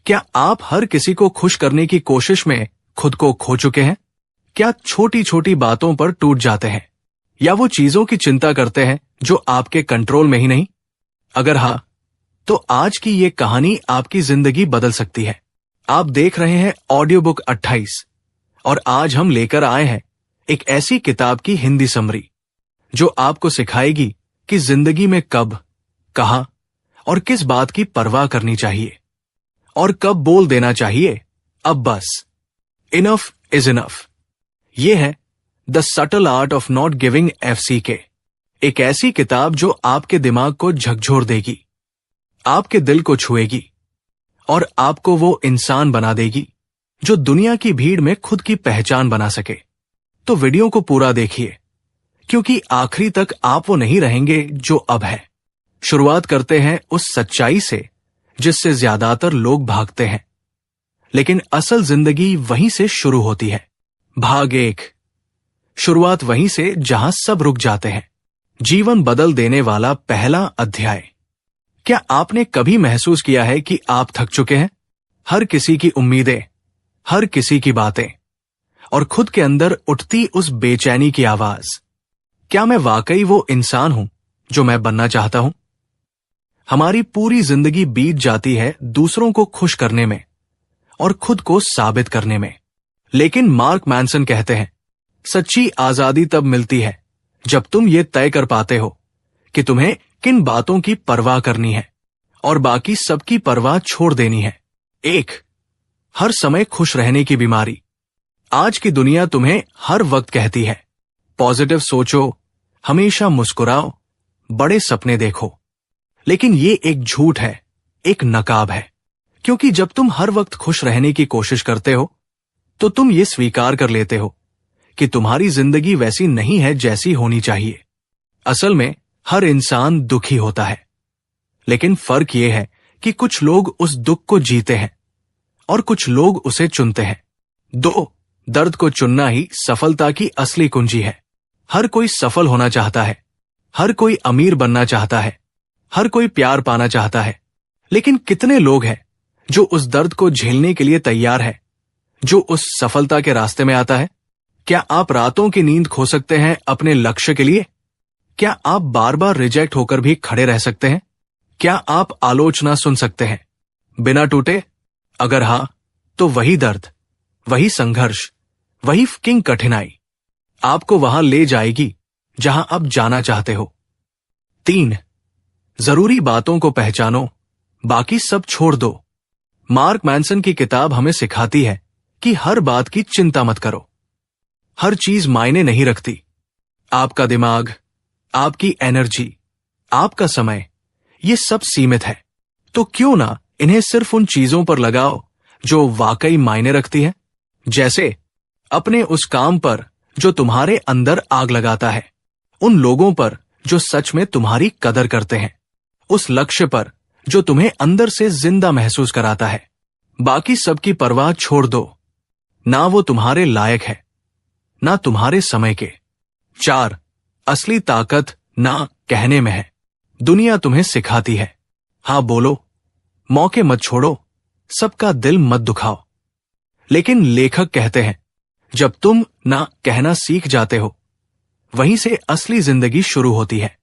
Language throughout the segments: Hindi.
क्या आप हर किसी को खुश करने की कोशिश में खुद को खो चुके हैं? क्या छोटी छोटी बातों पर टूट जाते हैं, या वो चीजों की चिंता करते हैं जो आपके कंट्रोल में ही नहीं? अगर हाँ, तो आज की ये कहानी आपकी जिंदगी बदल सकती है। आप देख रहे हैं ऑडियो बुक 28 और आज हम लेकर आए हैं एक ऐसी किताब की हिंदी समरी जो आपको सिखाएगी कि जिंदगी में कब, कहां और किस बात की परवाह करनी चाहिए और कब बोल देना चाहिए अब बस, इनफ इज इनफ। ये है the subtle art of not giving FCK, एक ऐसी किताब जो आपके दिमाग को झकझोर देगी, आपके दिल को छुएगी और आपको वो इंसान बना देगी जो दुनिया की भीड़ में खुद की पहचान बना सके। तो वीडियो को पूरा देखिए, क्योंकि आखिरी तक आप वो नहीं रहेंगे जो अब है। शुरुआत करते हैं उस सच्चाई से जिससे ज्यादातर लोग भागते हैं, लेकिन असल जिंदगी वहीं से शुरू होती है। भाग 1, शुरुआत वहीं से जहां सब रुक जाते हैं। जीवन बदल देने वाला पहला अध्याय। क्या आपने कभी महसूस किया है कि आप थक चुके हैं? हर किसी की उम्मीदें, हर किसी की बातें और खुद के अंदर उठती उस बेचैनी की आवाज। क्या मैं वाकई वो इंसान हूं जो मैं बनना चाहता हूं? हमारी पूरी जिंदगी बीत जाती है दूसरों को खुश करने में और खुद को साबित करने में। लेकिन मार्क मैनसन कहते हैं, सच्ची आजादी तब मिलती है जब तुम ये तय कर पाते हो कि तुम्हें किन बातों की परवाह करनी है और बाकी सबकी परवाह छोड़ देनी है। 1, हर समय खुश रहने की बीमारी। आज की दुनिया तुम्हें हर वक्त कहती है, पॉजिटिव सोचो, हमेशा मुस्कुराओ, बड़े सपने देखो। लेकिन ये एक झूठ है, एक नकाब है, क्योंकि जब तुम हर वक्त खुश रहने की कोशिश करते हो तो तुम ये स्वीकार कर लेते हो कि तुम्हारी जिंदगी वैसी नहीं है जैसी होनी चाहिए। असल में हर इंसान दुखी होता है, लेकिन फर्क यह है कि कुछ लोग उस दुख को जीते हैं और कुछ लोग उसे चुनते हैं। 2, दर्द को चुनना ही सफलता की असली कुंजी है। हर कोई सफल होना चाहता है, हर कोई अमीर बनना चाहता है, हर कोई प्यार पाना चाहता है, लेकिन कितने लोग हैं जो उस दर्द को झेलने के लिए तैयार है जो उस सफलता के रास्ते में आता है? क्या आप रातों की नींद खो सकते हैं अपने लक्ष्य के लिए? क्या आप बार बार रिजेक्ट होकर भी खड़े रह सकते हैं? क्या आप आलोचना सुन सकते हैं बिना टूटे? अगर हां, तो वही दर्द, वही संघर्ष, वही फकिंग कठिनाई आपको वहां ले जाएगी जहां आप जाना चाहते हो। 3, जरूरी बातों को पहचानो, बाकी सब छोड़ दो। मार्क मैनसन की किताब हमें सिखाती है कि हर बात की चिंता मत करो। हर चीज मायने नहीं रखती। आपका दिमाग, आपकी एनर्जी, आपका समय, ये सब सीमित है। तो क्यों ना इन्हें सिर्फ उन चीजों पर लगाओ जो वाकई मायने रखती हैं। जैसे अपने उस काम पर जो तुम्हारे अंदर आग लगाता है, उन लोगों पर जो सच में तुम्हारी कदर करते हैं, उस लक्ष्य पर जो तुम्हें अंदर से जिंदा महसूस कराता है। बाकी सबकी परवाह छोड़ दो, ना वो तुम्हारे लायक है, ना तुम्हारे समय के। 4, असली ताकत ना कहने में है, दुनिया तुम्हें सिखाती है। हां बोलो, मौके मत छोड़ो, सबका दिल मत दुखाओ। लेकिन लेखक कहते हैं, जब तुम ना कहना सीख जाते हो, वहीं से असली जिंदगी शुरू होती है।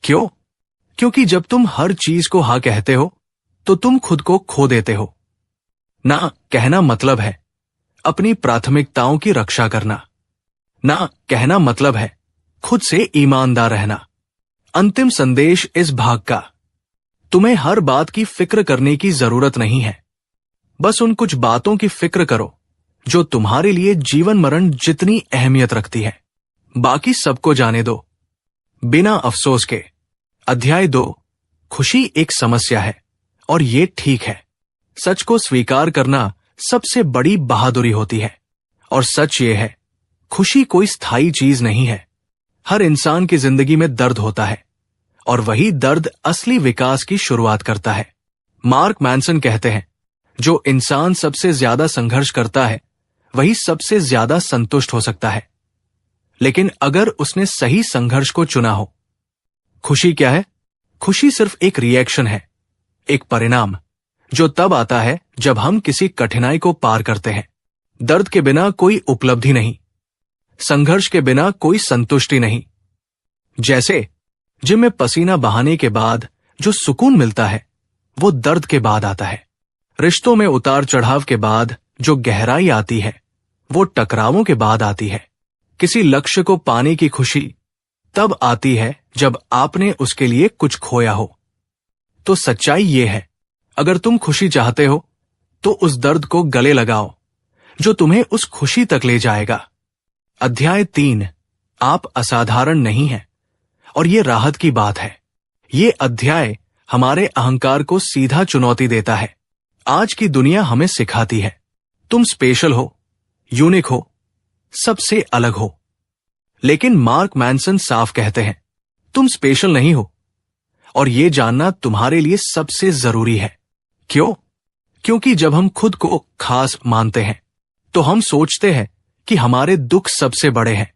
क्यों? क्योंकि जब तुम हर चीज को हां कहते हो तो तुम खुद को खो देते हो। ना कहना मतलब है अपनी प्राथमिकताओं की रक्षा करना। ना कहना मतलब है खुद से ईमानदार रहना। अंतिम संदेश इस भाग का, तुम्हें हर बात की फिक्र करने की जरूरत नहीं है। बस उन कुछ बातों की फिक्र करो जो तुम्हारे लिए जीवन मरण जितनी अहमियत रखती है। बाकी सबको जाने दो, बिना अफसोस के। अध्याय 2, खुशी एक समस्या है और ये ठीक है। सच को स्वीकार करना सबसे बड़ी बहादुरी होती है। और सच ये है, खुशी कोई स्थायी चीज नहीं है। हर इंसान की जिंदगी में दर्द होता है और वही दर्द असली विकास की शुरुआत करता है। मार्क मैनसन कहते हैं, जो इंसान सबसे ज्यादा संघर्ष करता है वही सबसे ज्यादा संतुष्ट हो सकता है, लेकिन अगर उसने सही संघर्ष को चुना हो। खुशी क्या है? खुशी सिर्फ एक रिएक्शन है, एक परिणाम जो तब आता है जब हम किसी कठिनाई को पार करते हैं। दर्द के बिना कोई उपलब्धि नहीं, संघर्ष के बिना कोई संतुष्टि नहीं। जैसे जिम में पसीना बहाने के बाद जो सुकून मिलता है, वो दर्द के बाद आता है। रिश्तों में उतार चढ़ाव के बाद जो गहराई आती है, वो टकरावों के बाद आती है। किसी लक्ष्य को पाने की खुशी तब आती है जब आपने उसके लिए कुछ खोया हो। तो सच्चाई ये है, अगर तुम खुशी चाहते हो तो उस दर्द को गले लगाओ जो तुम्हें उस खुशी तक ले जाएगा। अध्याय 3, आप असाधारण नहीं हैं, और ये राहत की बात है। ये अध्याय हमारे अहंकार को सीधा चुनौती देता है। आज की दुनिया हमें सिखाती है, तुम स्पेशल हो, यूनिक हो, सबसे अलग हो। लेकिन मार्क मैनसन साफ कहते हैं, तुम स्पेशल नहीं हो, और ये जानना तुम्हारे लिए सबसे जरूरी है। क्यों? क्योंकि जब हम खुद को खास मानते हैं तो हम सोचते हैं कि हमारे दुख सबसे बड़े हैं।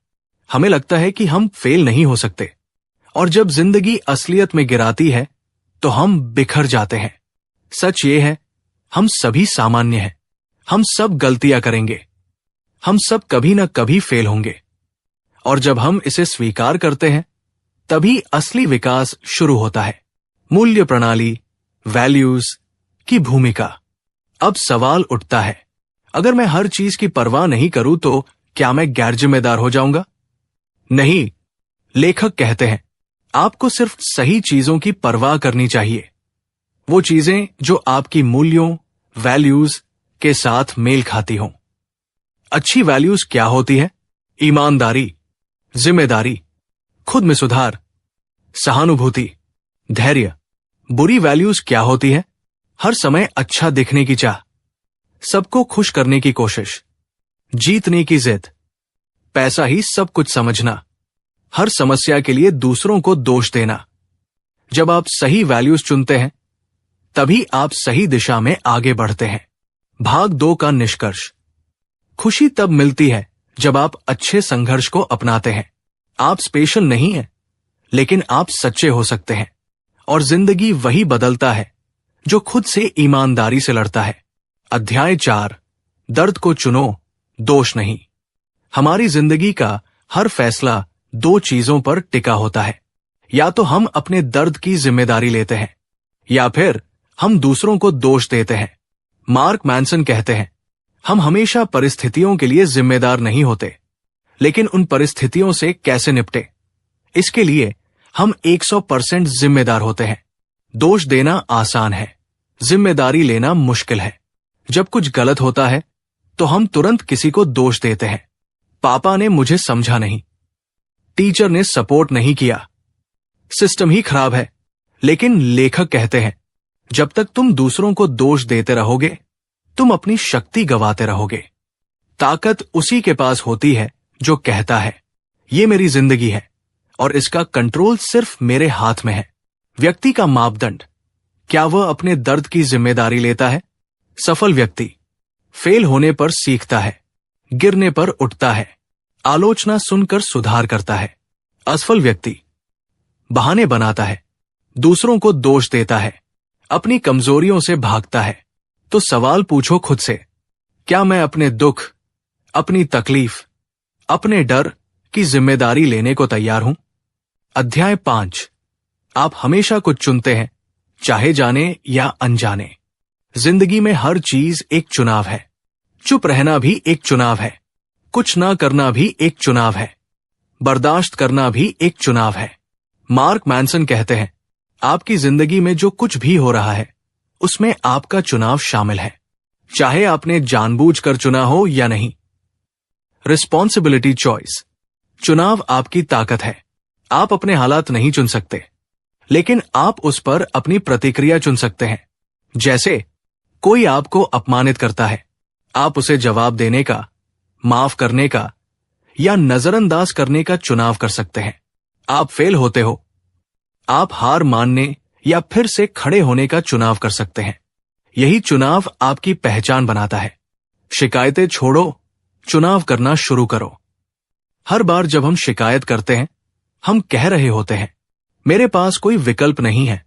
हमें लगता है कि हम फेल नहीं हो सकते, और जब जिंदगी असलियत में गिराती है तो हम बिखर जाते हैं। सच ये है, हम सभी सामान्य हैं, हम सब गलतियां करेंगे, हम सब कभी ना कभी फेल होंगे। और जब हम इसे स्वीकार करते हैं तभी असली विकास शुरू होता है। मूल्य प्रणाली, वैल्यूज की भूमिका। अब सवाल उठता है, अगर मैं हर चीज की परवाह नहीं करूं तो क्या मैं गैर जिम्मेदार हो जाऊंगा? नहीं, लेखक कहते हैं, आपको सिर्फ सही चीजों की परवाह करनी चाहिए, वो चीजें जो आपकी मूल्यों, वैल्यूज के साथ मेल खाती हों। अच्छी वैल्यूज क्या होती है? ईमानदारी, जिम्मेदारी, खुद में सुधार, सहानुभूति, धैर्य। बुरी वैल्यूज क्या होती है? हर समय अच्छा दिखने की चाह, सबको खुश करने की कोशिश, जीतने की जिद, पैसा ही सब कुछ समझना, हर समस्या के लिए दूसरों को दोष देना। जब आप सही वैल्यूज चुनते हैं तभी आप सही दिशा में आगे बढ़ते हैं। भाग 2 का निष्कर्ष। खुशी तब मिलती है जब आप अच्छे संघर्ष को अपनाते हैं। आप स्पेशल नहीं हैं, लेकिन आप सच्चे हो सकते हैं, और जिंदगी वही बदलता है जो खुद से ईमानदारी से लड़ता है। अध्याय 4, दर्द को चुनो, दोष नहीं। हमारी जिंदगी का हर फैसला 2 चीजों पर टिका होता है। या तो हम अपने दर्द की जिम्मेदारी लेते हैं, या फिर हम दूसरों को दोष देते हैं। मार्क मैनसन कहते हैं, हम हमेशा परिस्थितियों के लिए जिम्मेदार नहीं होते, लेकिन उन परिस्थितियों से कैसे निपटे, इसके लिए हम 100% जिम्मेदार होते हैं। दोष देना आसान है, जिम्मेदारी लेना मुश्किल है। जब कुछ गलत होता है तो हम तुरंत किसी को दोष देते हैं। पापा ने मुझे समझा नहीं, टीचर ने सपोर्ट नहीं किया, सिस्टम ही खराब है। लेकिन लेखक कहते हैं, जब तक तुम दूसरों को दोष देते रहोगे तुम अपनी शक्ति गंवाते रहोगे। ताकत उसी के पास होती है जो कहता है, ये मेरी जिंदगी है और इसका कंट्रोल सिर्फ मेरे हाथ में है। व्यक्ति का मापदंड, क्या वह अपने दर्द की जिम्मेदारी लेता है? सफल व्यक्ति फेल होने पर सीखता है, गिरने पर उठता है, आलोचना सुनकर सुधार करता है। असफल व्यक्ति बहाने बनाता है, दूसरों को दोष देता है, अपनी कमजोरियों से भागता है। तो सवाल पूछो खुद से, क्या मैं अपने दुख, अपनी तकलीफ, अपने डर की जिम्मेदारी लेने को तैयार हूं? अध्याय 5, आप हमेशा कुछ चुनते हैं, चाहे जाने या अनजाने। जिंदगी में हर चीज एक चुनाव है। चुप रहना भी एक चुनाव है, कुछ ना करना भी एक चुनाव है, बर्दाश्त करना भी एक चुनाव है। मार्क मैनसन कहते हैं, आपकी जिंदगी में जो कुछ भी हो रहा है उसमें आपका चुनाव शामिल है, चाहे आपने जानबूझकर चुना हो या नहीं। रिस्पॉन्सिबिलिटी चॉइस, चुनाव आपकी ताकत है। आप अपने हालात नहीं चुन सकते, लेकिन आप उस पर अपनी प्रतिक्रिया चुन सकते हैं। जैसे कोई आपको अपमानित करता है, आप उसे जवाब देने का, माफ करने का या नजरअंदाज करने का चुनाव कर सकते हैं। आप फेल होते हो, आप हार मानने या फिर से खड़े होने का चुनाव कर सकते हैं। यही चुनाव आपकी पहचान बनाता है। शिकायतें छोड़ो, चुनाव करना शुरू करो। हर बार जब हम शिकायत करते हैं हम कह रहे होते हैं, मेरे पास कोई विकल्प नहीं है,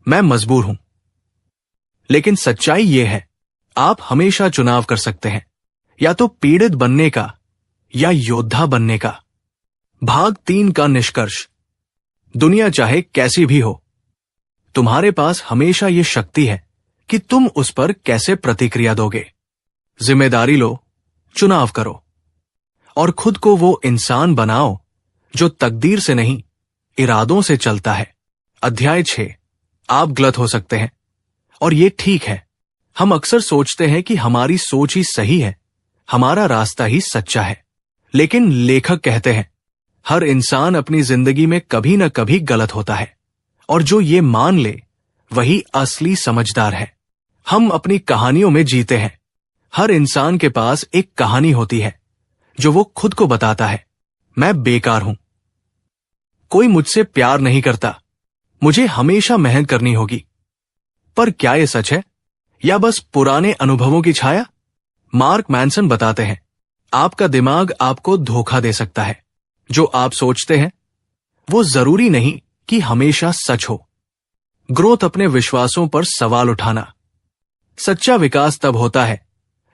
मैं मजबूर हूं। लेकिन सच्चाई ये है, आप हमेशा चुनाव कर सकते हैं, या तो पीड़ित बनने का या योद्धा बनने का। भाग 3 का निष्कर्ष। दुनिया चाहे कैसी भी हो, तुम्हारे पास हमेशा ये शक्ति है कि तुम उस पर कैसे प्रतिक्रिया दोगे। जिम्मेदारी लो, चुनाव करो और खुद को वो इंसान बनाओ जो तकदीर से नहीं, इरादों से चलता है। अध्याय 6। आप गलत हो सकते हैं और ये ठीक है। हम अक्सर सोचते हैं कि हमारी सोच ही सही है, हमारा रास्ता ही सच्चा है। लेकिन लेखक कहते हैं, हर इंसान अपनी जिंदगी में कभी न कभी गलत होता है, और जो ये मान ले वही असली समझदार है। हम अपनी कहानियों में जीते हैं। हर इंसान के पास एक कहानी होती है जो वो खुद को बताता है, मैं बेकार हूं, कोई मुझसे प्यार नहीं करता, मुझे हमेशा मेहनत करनी होगी। पर क्या यह सच है या बस पुराने अनुभवों की छाया? मार्क मैनसन बताते हैं, आपका दिमाग आपको धोखा दे सकता है। जो आप सोचते हैं वो जरूरी नहीं कि हमेशा सच हो। ग्रोथ अपने विश्वासों पर सवाल उठाना। सच्चा विकास तब होता है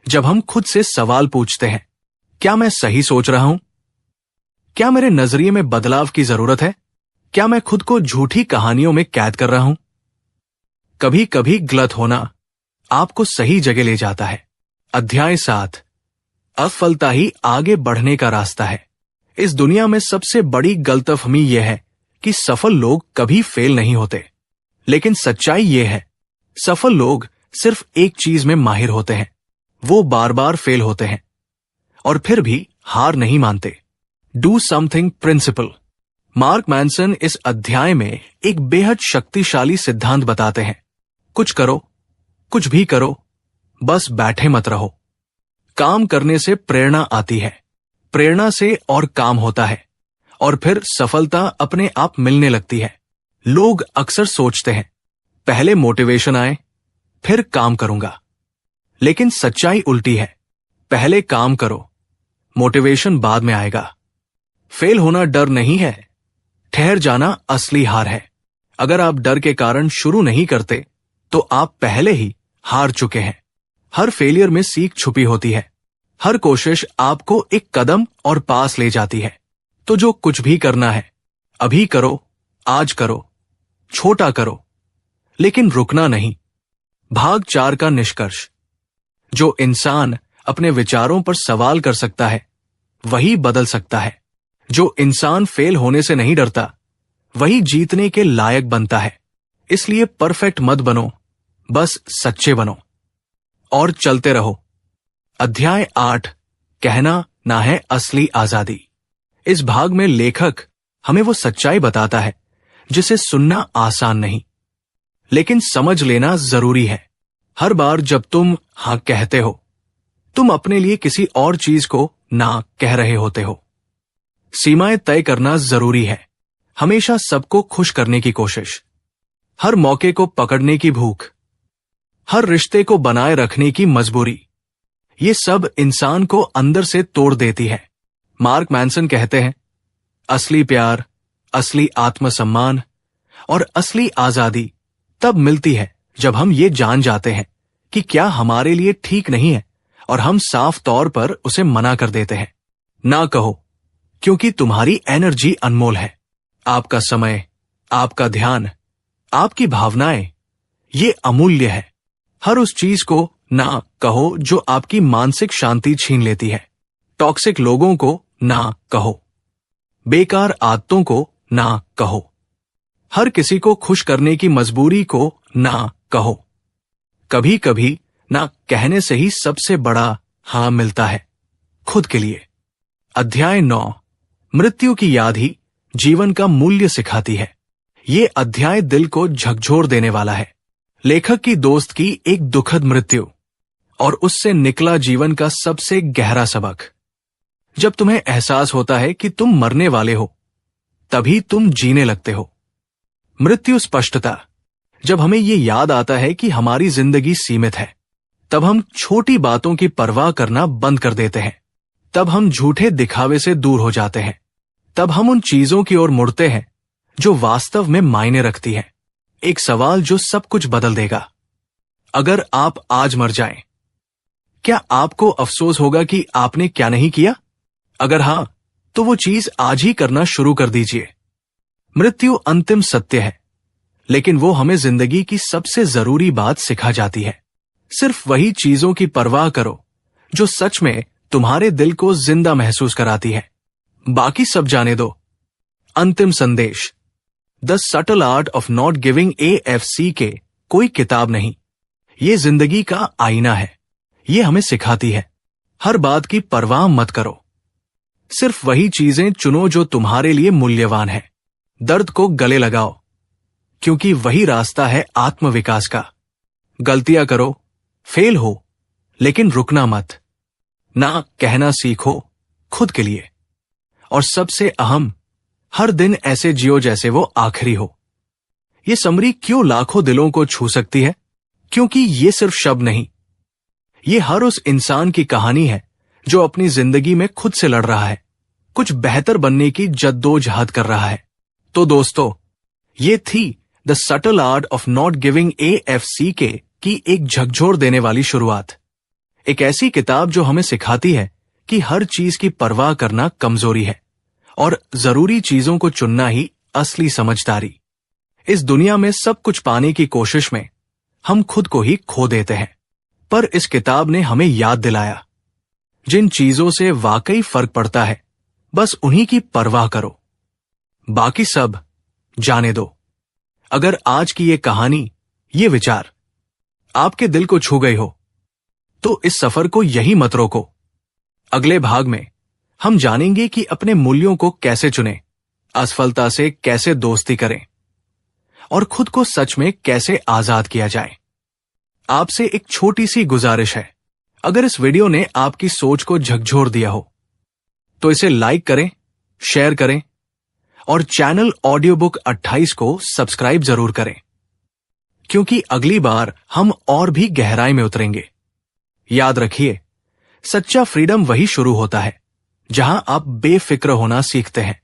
जब हम खुद से सवाल पूछते हैं, क्या मैं सही सोच रहा हूं? क्या मेरे नजरिए में बदलाव की जरूरत है? क्या मैं खुद को झूठी कहानियों में कैद कर रहा हूं? कभी कभी गलत होना आपको सही जगह ले जाता है। अध्याय 7। असफलता ही आगे बढ़ने का रास्ता है। इस दुनिया में सबसे बड़ी गलतफहमी यह है कि सफल लोग कभी फेल नहीं होते। लेकिन सच्चाई यह है, सफल लोग सिर्फ एक चीज में माहिर होते हैं, वो बार बार फेल होते हैं और फिर भी हार नहीं मानते। Do something principle. Mark Manson इस अध्याय में एक बेहद शक्तिशाली सिद्धांत बताते हैं। कुछ करो, कुछ भी करो, बस बैठे मत रहो। काम करने से प्रेरणा आती है, प्रेरणा से और काम होता है, और फिर सफलता अपने आप मिलने लगती है। लोग अक्सर सोचते हैं, पहले मोटिवेशन आए फिर काम करूंगा। लेकिन सच्चाई उल्टी है, पहले काम करो, मोटिवेशन बाद में आएगा। फेल होना डर नहीं है, ठहर जाना असली हार है। अगर आप डर के कारण शुरू नहीं करते तो आप पहले ही हार चुके हैं। हर फेलियर में सीख छुपी होती है। हर कोशिश आपको एक कदम और पास ले जाती है। तो जो कुछ भी करना है, अभी करो, आज करो, छोटा करो, लेकिन रुकना नहीं। भाग 4 का निष्कर्ष। जो इंसान अपने विचारों पर सवाल कर सकता है वही बदल सकता है। जो इंसान फेल होने से नहीं डरता वही जीतने के लायक बनता है। इसलिए परफेक्ट मत बनो, बस सच्चे बनो और चलते रहो। अध्याय 8। कहना ना है असली आजादी। इस भाग में लेखक हमें वो सच्चाई बताता है जिसे सुनना आसान नहीं, लेकिन समझ लेना जरूरी है। हर बार जब तुम हां कहते हो, तुम अपने लिए किसी और चीज को ना कह रहे होते हो। सीमाएं तय करना जरूरी है। हमेशा सबको खुश करने की कोशिश, हर मौके को पकड़ने की भूख, हर रिश्ते को बनाए रखने की मजबूरी, ये सब इंसान को अंदर से तोड़ देती है। मार्क मैनसन कहते हैं, असली प्यार, असली आत्मसम्मान और असली आजादी तब मिलती है जब हम ये जान जाते हैं कि क्या हमारे लिए ठीक नहीं है और हम साफ तौर पर उसे मना कर देते हैं। ना कहो, क्योंकि तुम्हारी एनर्जी अनमोल है। आपका समय, आपका ध्यान, आपकी भावनाएं, ये अमूल्य है। हर उस चीज को ना कहो जो आपकी मानसिक शांति छीन लेती है। टॉक्सिक लोगों को ना कहो, बेकार आदतों को ना कहो, हर किसी को खुश करने की मजबूरी को ना कहो। कभी कभी ना कहने से ही सबसे बड़ा हां मिलता है, खुद के लिए। अध्याय 9। मृत्यु की याद ही जीवन का मूल्य सिखाती है। ये अध्याय दिल को झकझोर देने वाला है। लेखक की दोस्त की एक दुखद मृत्यु और उससे निकला जीवन का सबसे गहरा सबक। जब तुम्हें एहसास होता है कि तुम मरने वाले हो, तभी तुम जीने लगते हो। मृत्यु स्पष्टता। जब हमें ये याद आता है कि हमारी जिंदगी सीमित है, तब हम छोटी बातों की परवाह करना बंद कर देते हैं। तब हम झूठे दिखावे से दूर हो जाते हैं। तब हम उन चीजों की ओर मुड़ते हैं जो वास्तव में मायने रखती हैं। एक सवाल जो सब कुछ बदल देगा। अगर आप आज मर जाएं, क्या आपको अफसोस होगा कि आपने क्या नहीं किया? अगर हां, तो वो चीज आज ही करना शुरू कर दीजिए। मृत्यु अंतिम सत्य है, लेकिन वो हमें जिंदगी की सबसे जरूरी बात सिखा जाती है। सिर्फ वही चीजों की परवाह करो जो सच में तुम्हारे दिल को जिंदा महसूस कराती है। बाकी सब जाने दो। अंतिम संदेश। The subtle art of not giving AFC कोई किताब नहीं, ये जिंदगी का आईना है। ये हमें सिखाती है, हर बात की परवाह मत करो। सिर्फ वही चीजें चुनो जो तुम्हारे लिए मूल्यवान है। दर्द को गले लगाओ, क्योंकि वही रास्ता है आत्मविकास का। गलतियां करो, फेल हो, लेकिन रुकना मत। ना कहना सीखो खुद के लिए। और सबसे अहम, हर दिन ऐसे जियो जैसे वो आखिरी हो। ये समरी क्यों लाखों दिलों को छू सकती है? क्योंकि ये सिर्फ शब्द नहीं, ये हर उस इंसान की कहानी है जो अपनी जिंदगी में खुद से लड़ रहा है, कुछ बेहतर बनने की जद्दोजहद कर रहा है। तो दोस्तों, ये थी the subtle art of not giving AFC की एक झकझोर देने वाली शुरुआत। एक ऐसी किताब जो हमें सिखाती है कि हर चीज की परवाह करना कमजोरी है और जरूरी चीजों को चुनना ही असली समझदारी। इस दुनिया में सब कुछ पाने की कोशिश में हम खुद को ही खो देते हैं, पर इस किताब ने हमें याद दिलाया, जिन चीजों से वाकई फर्क पड़ता है बस उन्हीं की परवाह करो, बाकी सब जाने दो। अगर आज की ये कहानी, ये विचार आपके दिल को छू गई हो, तो इस सफर को यही मत रोको। अगले भाग में हम जानेंगे कि अपने मूल्यों को कैसे चुनें, असफलता से कैसे दोस्ती करें और खुद को सच में कैसे आजाद किया जाए। आपसे एक छोटी सी गुजारिश है, अगर इस वीडियो ने आपकी सोच को झकझोर दिया हो तो इसे लाइक करें, शेयर करें और चैनल ऑडियो बुक 28 को सब्सक्राइब जरूर करें, क्योंकि अगली बार हम और भी गहराई में उतरेंगे। याद रखिए, सच्चा फ्रीडम वही शुरू होता है जहां आप बेफिक्र होना सीखते हैं।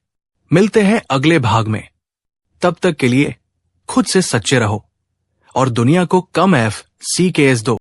मिलते हैं अगले भाग में। तब तक के लिए खुद से सच्चे रहो और दुनिया को कम FCKS दो।